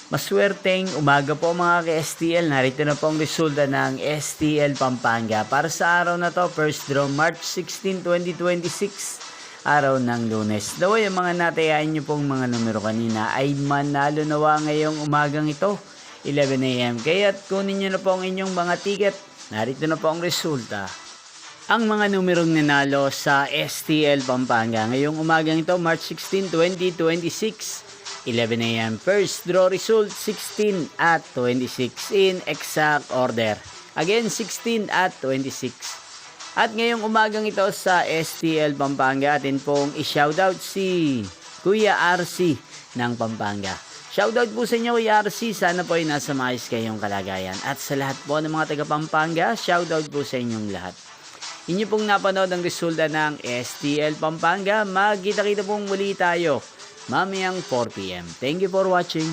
Maswerteng umaga po mga ka-STL. Narito na po ang resulta ng STL Pampanga. Para sa araw na to, first draw March 16, 2026. Araw ng Lunes. Daw yung mga natayaan nyo pong mga numero kanina ay manalo nawa ngayong umagang ito, 11 AM. Kaya't kunin nyo na po ang inyong mga ticket. Narito na po ang resulta. Ang mga numerong nanalo sa STL Pampanga ngayong umagang ito, March 16, 2026. 11 AM. First draw result 16 at 26 in exact order. Again, 16 at 26. At ngayong umagang ito sa STL Pampanga, atin pong i-shoutout si Kuya RC ng Pampanga. Shoutout po sa inyo Kuya RC, sana po ay nasa maayos kayong kalagayan. At sa lahat po ng mga taga Pampanga, shoutout po sa inyong lahat. Inyo pong napanood ang resulta ng STL Pampanga. Magkita-kita pong muli tayo mamayang 4 PM. Thank you for watching.